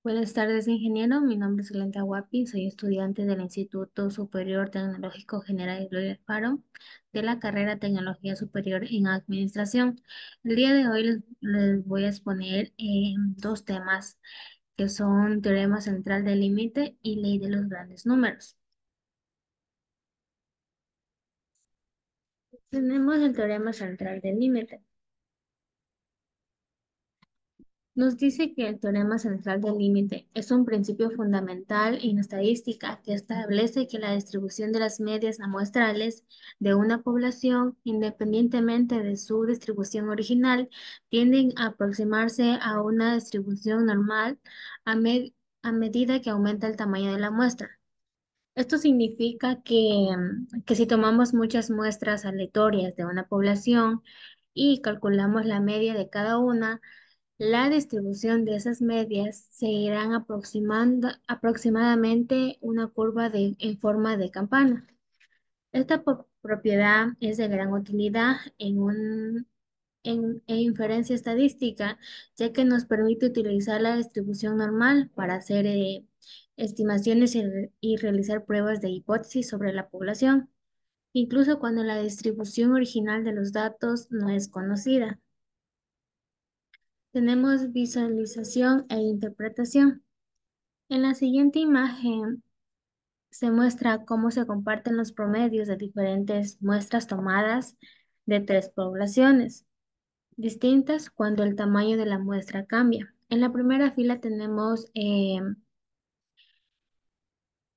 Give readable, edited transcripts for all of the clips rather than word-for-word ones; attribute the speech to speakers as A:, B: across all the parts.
A: Buenas tardes, ingeniero. Mi nombre es Glenda Huapi. Soy estudiante del Instituto Superior Tecnológico General Eloy Alfaro de la carrera Tecnología Superior en Administración. El día de hoy les voy a exponer dos temas que son Teorema Central del Límite y Ley de los Grandes Números. Tenemos el Teorema Central del Límite. Nos dice que el teorema central del límite es un principio fundamental en estadística que establece que la distribución de las medias muestrales de una población, independientemente de su distribución original, tienden a aproximarse a una distribución normal a, a medida que aumenta el tamaño de la muestra. Esto significa que si tomamos muchas muestras aleatorias de una población y calculamos la media de cada una, la distribución de esas medias se irán aproximando aproximadamente una curva en forma de campana. Esta propiedad es de gran utilidad en inferencia estadística, ya que nos permite utilizar la distribución normal para hacer estimaciones y realizar pruebas de hipótesis sobre la población, incluso cuando la distribución original de los datos no es conocida. Tenemos visualización e interpretación. En la siguiente imagen se muestra cómo se comparten los promedios de diferentes muestras tomadas de tres poblaciones distintas cuando el tamaño de la muestra cambia. En la primera fila tenemos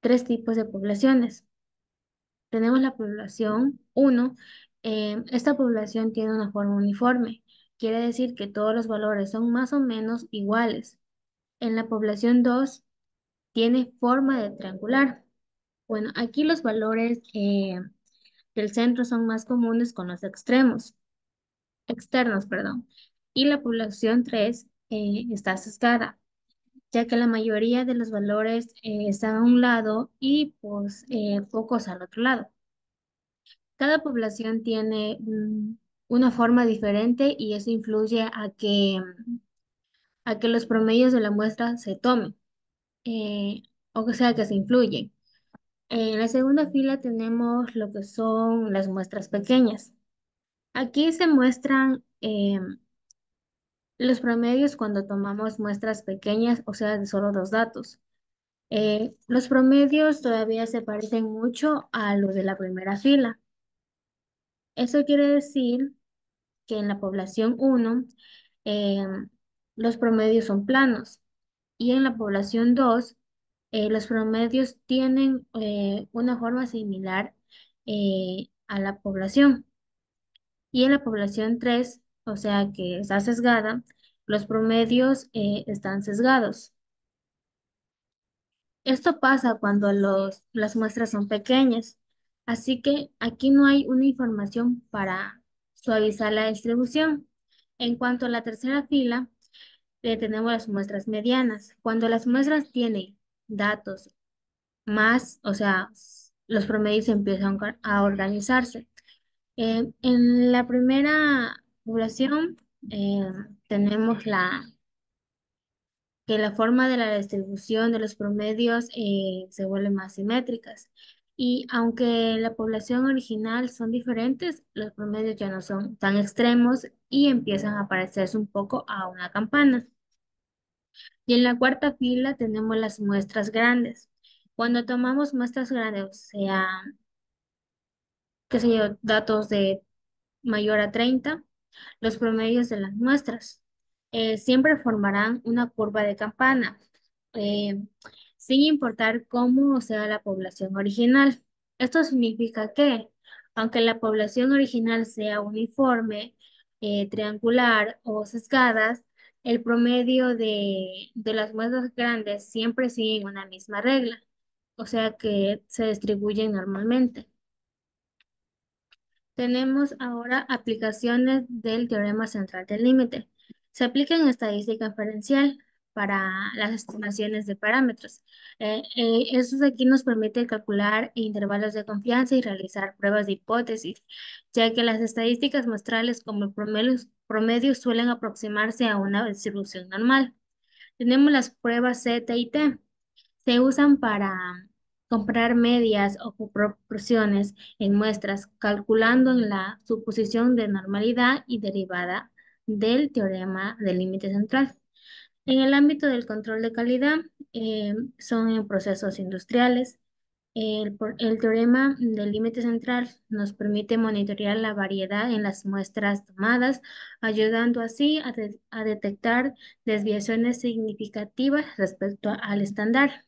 A: tres tipos de poblaciones. Tenemos la población 1. Esta población tiene una forma uniforme. Quiere decir que todos los valores son más o menos iguales. En la población 2 tiene forma de triangular. Bueno, aquí los valores del centro son más comunes con los externos, perdón. Y la población 3 está sesgada, ya que la mayoría de los valores están a un lado y pues pocos al otro lado. Cada población tiene una forma diferente y eso influye a que los promedios de la muestra se tomen, eh, o sea, que se influyen. En la segunda fila tenemos lo que son las muestras pequeñas. Aquí se muestran los promedios cuando tomamos muestras pequeñas, o sea, de solo dos datos. Los promedios todavía se parecen mucho a los de la primera fila. Eso quiere decir que en la población 1 eh, los promedios son planos y en la población 2 los promedios tienen una forma similar a la población. Y en la población 3, o sea que está sesgada, los promedios están sesgados. Esto pasa cuando las muestras son pequeñas, así que aquí no hay una información para suavizar la distribución. En cuanto a la tercera fila, tenemos las muestras medianas. Cuando las muestras tienen datos más, o sea, los promedios empiezan a organizarse. En la primera población eh, tenemos que la forma de la distribución de los promedios se vuelve más simétricas. Y aunque la población original son diferentes, los promedios ya no son tan extremos y empiezan a parecerse un poco a una campana. Y en la cuarta fila tenemos las muestras grandes. Cuando tomamos muestras grandes, o sea, qué sé yo, datos de mayor a 30, los promedios de las muestras siempre formarán una curva de campana, eh, sin importar cómo sea la población original. Esto significa que, aunque la población original sea uniforme, triangular o sesgadas, el promedio de las muestras grandes siempre siguen una misma regla, o sea que se distribuyen normalmente. Tenemos ahora aplicaciones del teorema central del límite. Se aplica en estadística inferencial para las estimaciones de parámetros. Eso de aquí nos permite calcular intervalos de confianza y realizar pruebas de hipótesis, ya que las estadísticas muestrales como promedios suelen aproximarse a una distribución normal. Tenemos las pruebas Z y T. Se usan para comparar medias o proporciones en muestras, calculando en la suposición de normalidad y derivada del teorema del límite central. En el ámbito del control de calidad, son en procesos industriales. El teorema del límite central nos permite monitorear la variedad en las muestras tomadas, ayudando así a detectar desviaciones significativas respecto al estándar.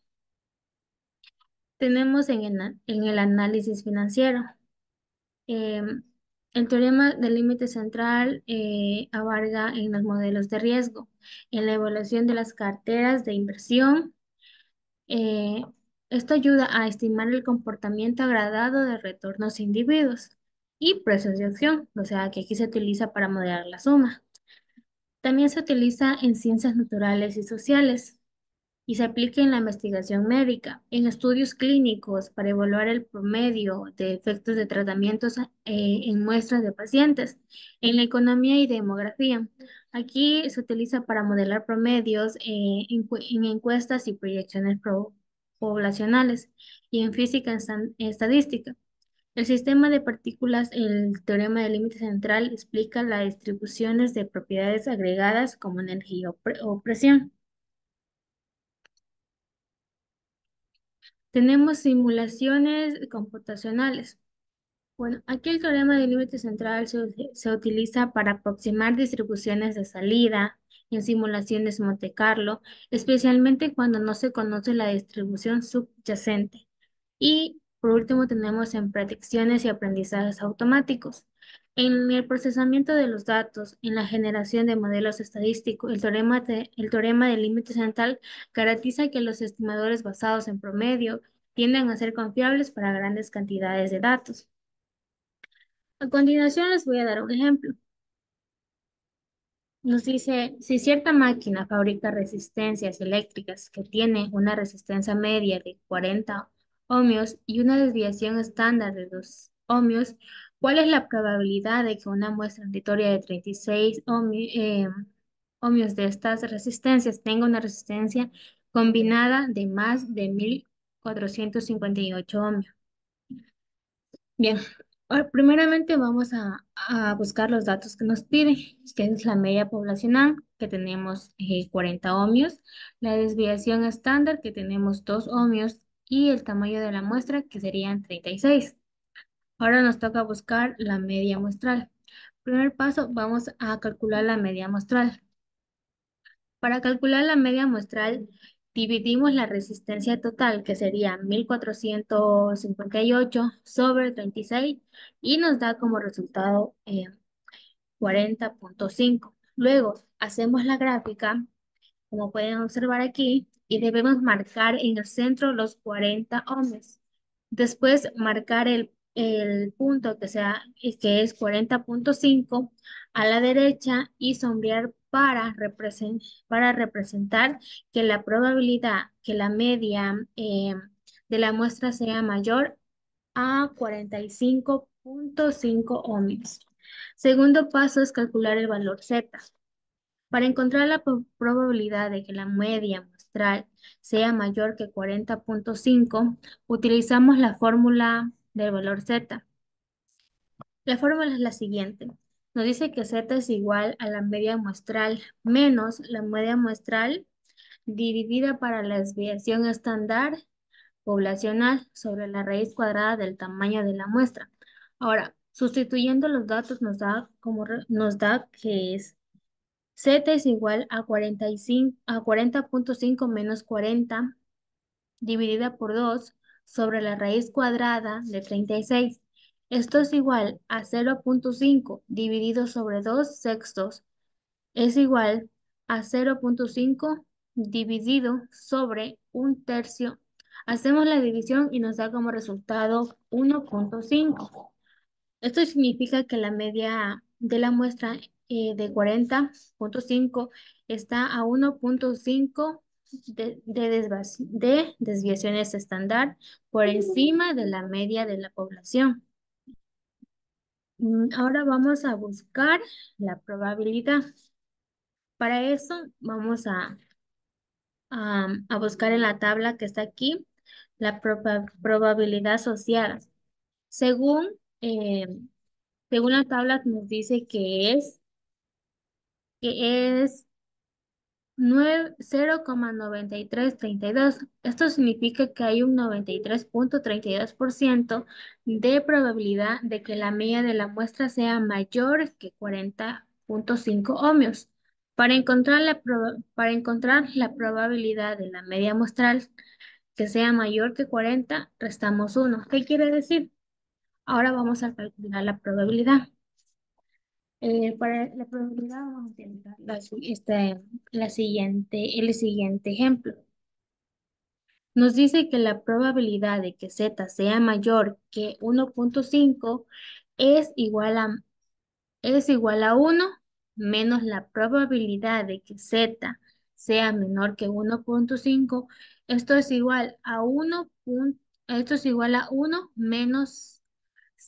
A: Tenemos en el análisis financiero. em, el teorema del límite central abarca en los modelos de riesgo, en la evaluación de las carteras de inversión. eh, Esto ayuda a estimar el comportamiento agradado de retornos individuos y precios de acción, o sea que aquí se utiliza para modelar la suma. También se utiliza en ciencias naturales y sociales y se aplica en la investigación médica, en estudios clínicos para evaluar el promedio de efectos de tratamientos en muestras de pacientes, en la economía y demografía. Aquí se utiliza para modelar promedios en encuestas y proyecciones poblacionales y en física estadística. El sistema de partículas, el teorema del límite central, explica las distribuciones de propiedades agregadas como energía o presión. Tenemos simulaciones computacionales. Bueno, aquí el teorema del límite central se utiliza para aproximar distribuciones de salida en simulaciones Monte Carlo, especialmente cuando no se conoce la distribución subyacente. Y por último tenemos en predicciones y aprendizajes automáticos. En el procesamiento de los datos, en la generación de modelos estadísticos, el teorema del límite central garantiza que los estimadores basados en promedio tienden a ser confiables para grandes cantidades de datos. A continuación les voy a dar un ejemplo. Nos dice, si cierta máquina fabrica resistencias eléctricas que tienen una resistencia media de 40 ohmios y una desviación estándar de 2 ohmios, ¿cuál es la probabilidad de que una muestra aleatoria de 36 ohmios de estas resistencias tenga una resistencia combinada de más de 1458 ohmios? Bien, primeramente vamos a buscar los datos que nos piden, que es la media poblacional, que tenemos 40 ohmios, la desviación estándar, que tenemos 2 ohmios, y el tamaño de la muestra, que serían 36. Ahora nos toca buscar la media muestral. Primer paso, vamos a calcular la media muestral. Para calcular la media muestral, dividimos la resistencia total, que sería 1458 sobre 36, y nos da como resultado 40,5. Luego, hacemos la gráfica como pueden observar aquí, y debemos marcar en el centro los 40 ohms. Después marcar el punto que es 40,5 a la derecha y sombrear para representar que la probabilidad que la media de la muestra sea mayor a 45,5 ohms. Segundo paso es calcular el valor Z. Para encontrar la probabilidad de que la media muestral sea mayor que 40,5, utilizamos la fórmula del valor Z. La fórmula es la siguiente. Nos dice que Z es igual a la media muestral menos la media muestral dividida para la desviación estándar poblacional sobre la raíz cuadrada del tamaño de la muestra. Ahora, sustituyendo los datos nos da que es Z es igual a 40,5 menos 40 dividida por 2 sobre la raíz cuadrada de 36. Esto es igual a 0,5 dividido sobre 2 sextos. Es igual a 0,5 dividido sobre un tercio. Hacemos la división y nos da como resultado 1,5. Esto significa que la media de la muestra de 40,5 está a 1,5 de desviaciones estándar por encima de la media de la población. Ahora vamos a buscar la probabilidad. Para eso vamos a buscar en la tabla que está aquí la probabilidad asociada. Según, eh, según la tabla nos dice que es 0,9332. Esto significa que hay un 93,32% de probabilidad de que la media de la muestra sea mayor que 40,5 ohmios. Para encontrar la probabilidad de la media muestral que sea mayor que 40, restamos uno. ¿Qué quiere decir? Ahora vamos a calcular la probabilidad. Para la probabilidad vamos a utilizar el siguiente ejemplo. Nos dice que la probabilidad de que z sea mayor que 1,5 es igual a, es igual a 1 menos la probabilidad de que z sea menor que 1,5. Esto es igual a 1 menos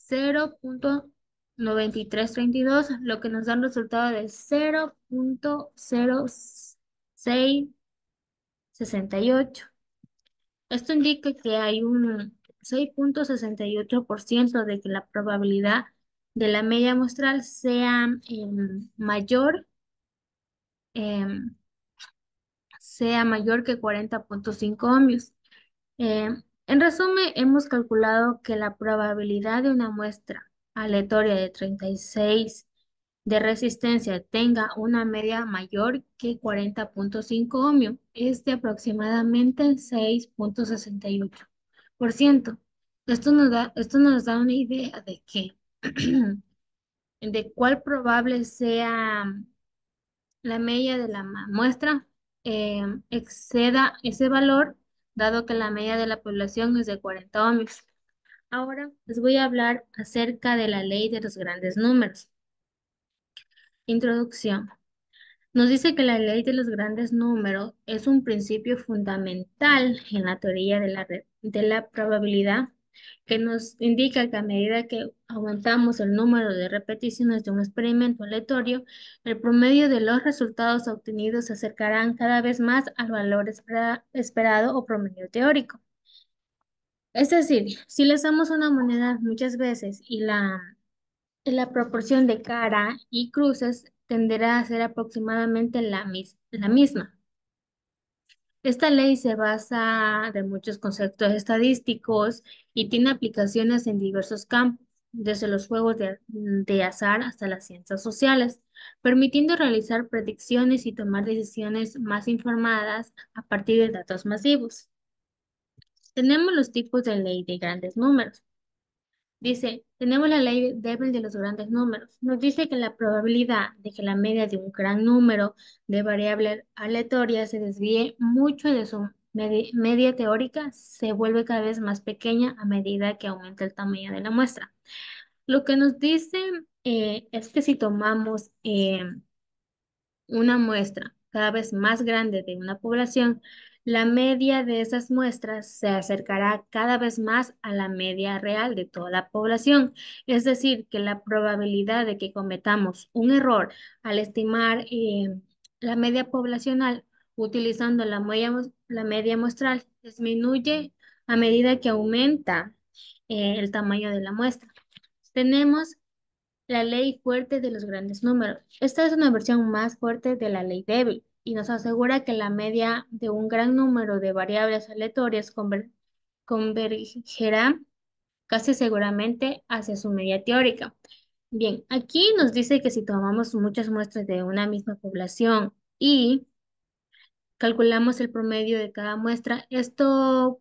A: 0,9332, lo que nos da un resultado de 0,0668. Esto indica que hay un 6,68% de que la probabilidad de la media muestral em, sea mayor que 40,5 ohmios. En resumen, hemos calculado que la probabilidad de una muestra aleatoria de 36 de resistencia tenga una media mayor que 40,5 ohmios es de aproximadamente 6,68%. Esto nos da una idea de de cuál probable sea la media de la muestra exceda ese valor, dado que la media de la población es de 40 ohmios. Ahora les voy a hablar acerca de la ley de los grandes números. Introducción. Nos dice que la ley de los grandes números es un principio fundamental en la teoría de la probabilidad, que nos indica que a medida que aumentamos el número de repeticiones de un experimento aleatorio, el promedio de los resultados obtenidos se acercarán cada vez más al valor esperado o promedio teórico. Es decir, si lanzamos una moneda muchas veces y la proporción de cara y cruces tenderá a ser aproximadamente la misma. Esta ley se basa de muchos conceptos estadísticos y tiene aplicaciones en diversos campos, desde los juegos de azar hasta las ciencias sociales, permitiendo realizar predicciones y tomar decisiones más informadas a partir de datos masivos. Tenemos los tipos de ley de grandes números. Dice, tenemos la ley débil de los grandes números. Nos dice que la probabilidad de que la media de un gran número de variables aleatorias se desvíe mucho de su media teórica se vuelve cada vez más pequeña a medida que aumenta el tamaño de la muestra. Lo que nos dice es que si tomamos una muestra cada vez más grande de una población, la media de esas muestras se acercará cada vez más a la media real de toda la población. Es decir, que la probabilidad de que cometamos un error al estimar la media poblacional utilizando la media muestral disminuye a medida que aumenta el tamaño de la muestra. Tenemos la ley fuerte de los grandes números. Esta es una versión más fuerte de la ley débil y nos asegura que la media de un gran número de variables aleatorias convergerá casi seguramente hacia su media teórica. Bien, aquí nos dice que si tomamos muchas muestras de una misma población y calculamos el promedio de cada muestra, estos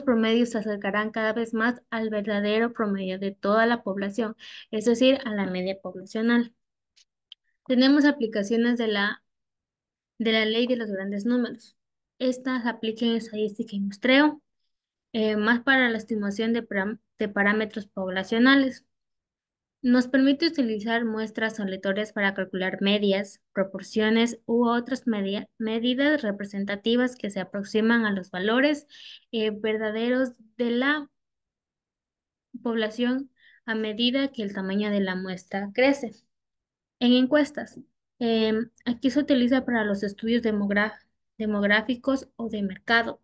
A: promedios se acercarán cada vez más al verdadero promedio de toda la población, es decir, a la media poblacional. Tenemos aplicaciones de la ley de los grandes números. Estas aplican en estadística y muestreo, más para la estimación de parámetros poblacionales. Nos permite utilizar muestras aleatorias para calcular medias, proporciones u otras medidas representativas que se aproximan a los valores verdaderos de la población a medida que el tamaño de la muestra crece. En encuestas, aquí se utiliza para los estudios demográficos o de mercado.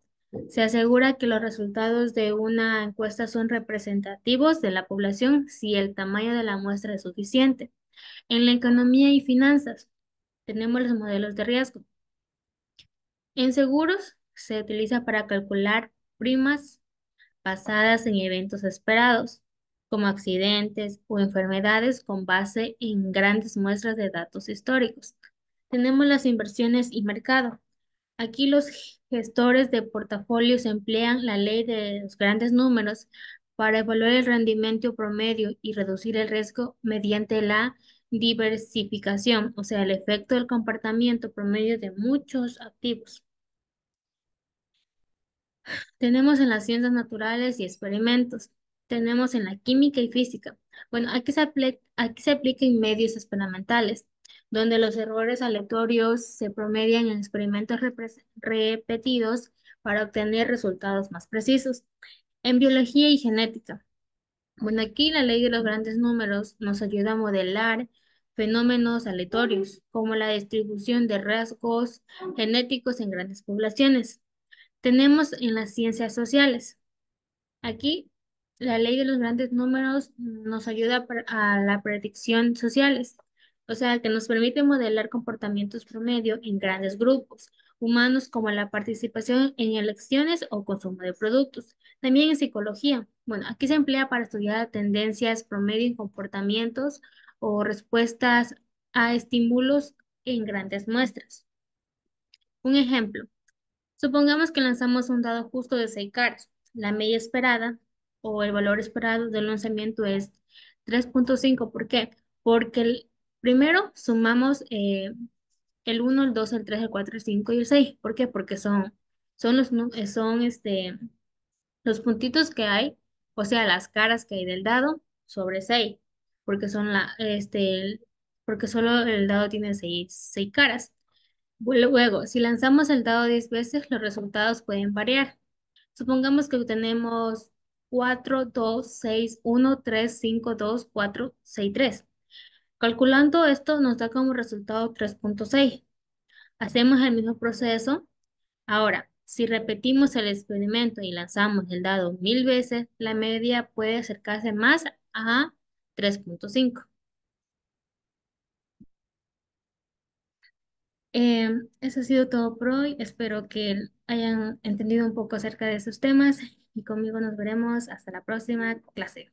A: Se asegura que los resultados de una encuesta son representativos de la población si el tamaño de la muestra es suficiente. En la economía y finanzas tenemos los modelos de riesgo. En seguros se utiliza para calcular primas basadas en eventos esperados, como accidentes o enfermedades con base en grandes muestras de datos históricos. Tenemos las inversiones y mercado. Aquí los gestores de portafolios emplean la ley de los grandes números para evaluar el rendimiento promedio y reducir el riesgo mediante la diversificación, o sea, el efecto del comportamiento promedio de muchos activos. Tenemos en las ciencias naturales y experimentos. Tenemos en la química y física. Bueno, aquí se aplica en medios experimentales, donde los errores aleatorios se promedian en experimentos repetidos para obtener resultados más precisos. En biología y genética. Bueno, aquí la ley de los grandes números nos ayuda a modelar fenómenos aleatorios, como la distribución de rasgos genéticos en grandes poblaciones. Tenemos en las ciencias sociales. Aquí, la ley de los grandes números nos ayuda a la predicción sociales, o sea, que nos permite modelar comportamientos promedio en grandes grupos humanos como la participación en elecciones o consumo de productos. También en psicología. Bueno, aquí se emplea para estudiar tendencias promedio en comportamientos o respuestas a estímulos en grandes muestras. Un ejemplo. Supongamos que lanzamos un dado justo de 6 caras. La media esperada o el valor esperado del lanzamiento es 3,5. ¿Por qué? Porque primero sumamos el uno, el 2, el 3, el 4, el 5 y el 6. ¿Por qué? Porque son los puntitos que hay, o sea, las caras que hay del dado sobre 6. Porque porque solo el dado tiene 6 caras. Luego, si lanzamos el dado 10 veces, los resultados pueden variar. Supongamos que obtenemos 4, 2, 6, 1, 3, 5, 2, 4, 6, 3. Calculando esto nos da como resultado 3,6. Hacemos el mismo proceso. Ahora, si repetimos el experimento y lanzamos el dado 1000 veces, la media puede acercarse más a 3,5. Eso ha sido todo por hoy. Espero que hayan entendido un poco acerca de esos temas y conmigo nos veremos hasta la próxima clase.